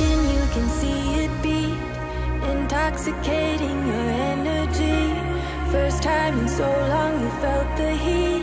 skin, you can see it beat, intoxicating your energy. First time in so long you felt the heat.